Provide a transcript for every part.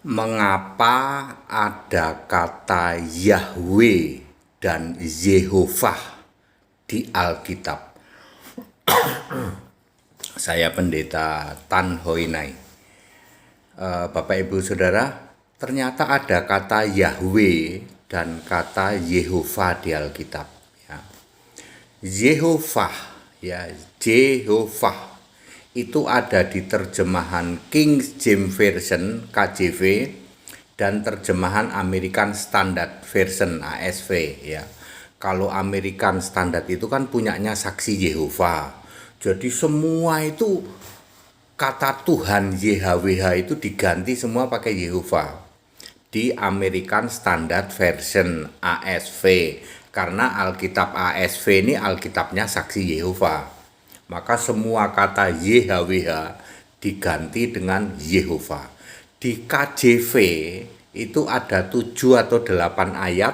Mengapa ada kata Yahweh dan Yehovah di Alkitab? Saya Pendeta Tan Hoi Nai. Bapak Ibu Saudara, ternyata ada kata Yahweh dan kata Yehovah di Alkitab. Ya. Yehovah, ya, Jehovah itu ada di terjemahan King James Version KJV dan terjemahan American Standard Version ASV, ya. Kalau American Standard itu kan punyanya Saksi Yehova. Jadi semua itu kata Tuhan YHWH itu diganti semua pakai Yehova di American Standard Version ASV, karena Alkitab ASV ini Alkitabnya Saksi Yehova. Maka semua kata YHWH diganti dengan Yehova. Di KJV itu ada 7 atau 8 ayat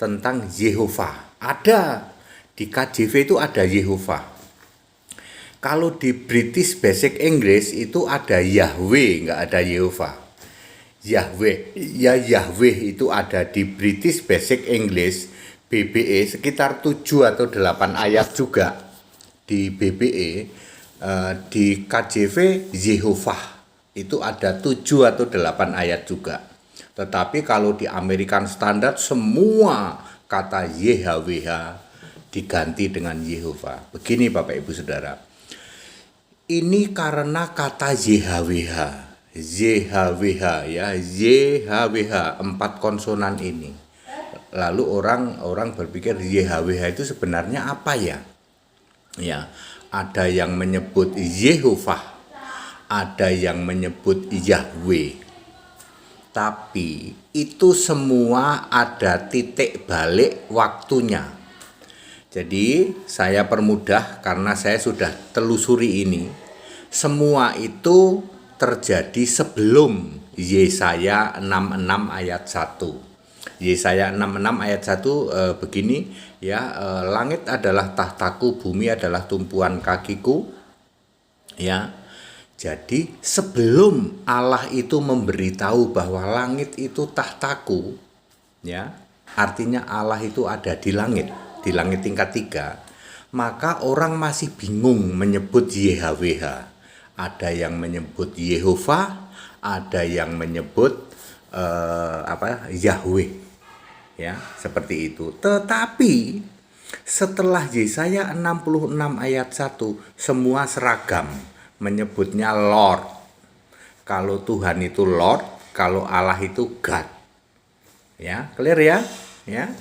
tentang Yehova. Ada di KJV itu ada Yehova. Kalau di British Basic English itu ada Yahweh, nggak ada Yehova. Yahweh, ya Yahweh itu ada di British Basic English BBE sekitar 7 atau 8 ayat juga. Di BBE, di KJV Yehovah itu ada 7 atau 8 ayat juga. Tetapi kalau di American Standard semua kata YHWH diganti dengan Yehova. Begini Bapak Ibu Saudara, ini karena kata YHWH, YHWH, ya, YHWH 4 konsonan ini. Lalu orang berpikir YHWH itu sebenarnya apa ya? Ya, ada yang menyebut Yehovah, ada yang menyebut Yahweh. Tapi itu semua ada titik balik waktunya. Jadi saya permudah karena saya sudah telusuri ini. Semua itu terjadi sebelum Yesaya 66 ayat 1. Yesaya 66 ayat 1 begini, ya, langit adalah tahtaku, bumi adalah tumpuan kakiku, ya. Jadi sebelum Allah itu memberitahu bahwa langit itu tahtaku, ya, artinya Allah itu ada di langit tingkat 3, maka orang masih bingung menyebut YHWH. Ada yang menyebut Yehovah, ada yang menyebut Yahweh, ya, seperti itu. Tetapi setelah Yesaya 66 ayat 1 semua seragam menyebutnya Lord. Kalau Tuhan itu Lord, kalau Allah itu God. Ya, clear ya? Ya.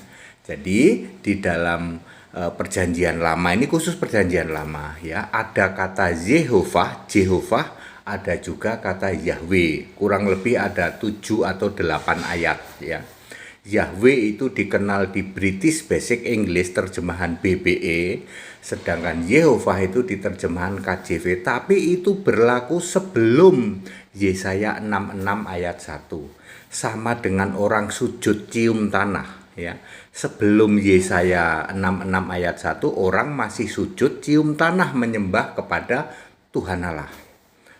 Jadi di dalam perjanjian lama ini, khusus perjanjian lama, ya, ada kata Yehovah, ada juga kata Yahweh. Kurang lebih ada 7 atau 8 ayat, ya. Yahweh itu dikenal di British Basic English terjemahan BBE, sedangkan Yehovah itu di terjemahan KJV, tapi itu berlaku sebelum Yesaya 66 ayat 1. Sama dengan orang sujud cium tanah, ya. Sebelum Yesaya 66 ayat 1 orang masih sujud cium tanah menyembah kepada Tuhan Allah.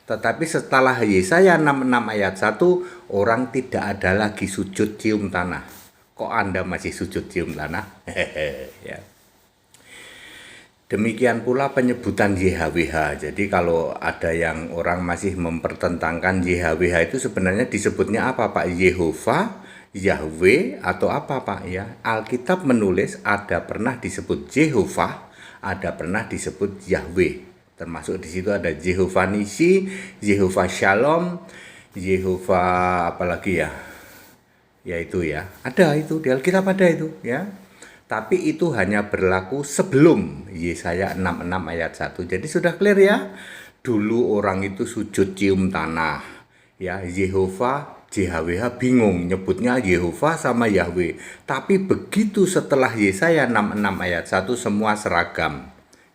Tetapi setelah Yesaya 66 ayat 1 orang tidak ada lagi sujud cium tanah. Kok Anda masih sujud cium tanah? Ya. Demikian pula penyebutan YHWH. Jadi kalau ada yang orang masih mempertentangkan YHWH itu sebenarnya disebutnya apa Pak? Yehovah, Yahweh, atau apa Pak? Ya, Alkitab menulis ada pernah disebut Jehovah, ada pernah disebut Yahweh. Termasuk di situ ada Jehovah Nisi, Jehovah Shalom, Jehovah apalagi ya? Ya itu, ya. Ada itu di Alkitab, ada itu, ya. Tapi itu hanya berlaku sebelum Yesaya 66 ayat 1. Jadi sudah clear ya. Dulu orang itu sujud cium tanah, ya. Yehovah, JHWH bingung nyebutnya Yehovah sama Yahweh. Tapi begitu setelah Yesaya 66 ayat 1 semua seragam,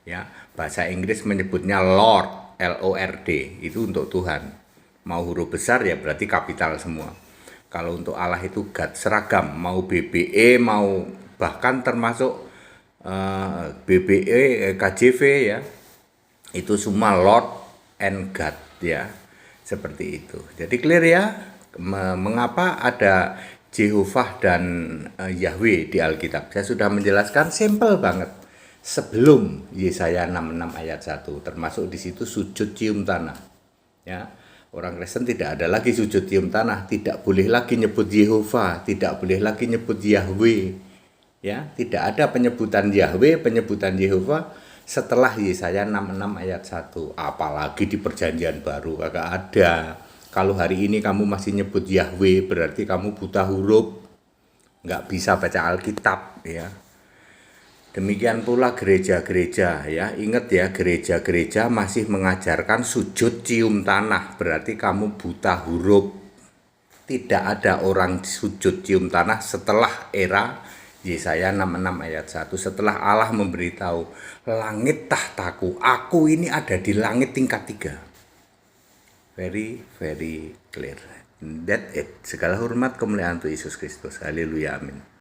ya. Bahasa Inggris menyebutnya Lord, LORD, itu untuk Tuhan. Mau huruf besar ya berarti kapital semua. Kalau untuk Allah itu God, seragam, mau BBE, mau bahkan termasuk BBE, KJV, ya, itu semua Lord and God, ya, seperti itu. Jadi clear ya. Mengapa ada Jehovah dan Yahweh di Alkitab? Saya sudah menjelaskan simple banget. Sebelum Yesaya 66 ayat 1, termasuk di situ sujud cium tanah. Ya, orang Kristen tidak ada lagi sujud cium tanah, tidak boleh lagi nyebut Yehovah, tidak boleh lagi nyebut Yahweh. Ya, tidak ada penyebutan Yahweh, penyebutan Yehovah setelah Yesaya 66 ayat 1. Apalagi di perjanjian baru kagak ada. Kalau hari ini kamu masih nyebut Yahweh, berarti kamu buta huruf, nggak bisa baca Alkitab, ya. Demikian pula gereja-gereja, ya. Ingat ya, gereja-gereja masih mengajarkan sujud cium tanah, berarti kamu buta huruf. Tidak ada orang sujud cium tanah setelah era Yesaya 66 ayat 1. Setelah Allah memberitahu, langit tahtaku, aku ini ada di langit tingkat 3. Very, very clear. That's it. Segala hormat kemuliaan untuk Yesus Kristus. Haleluya, amin.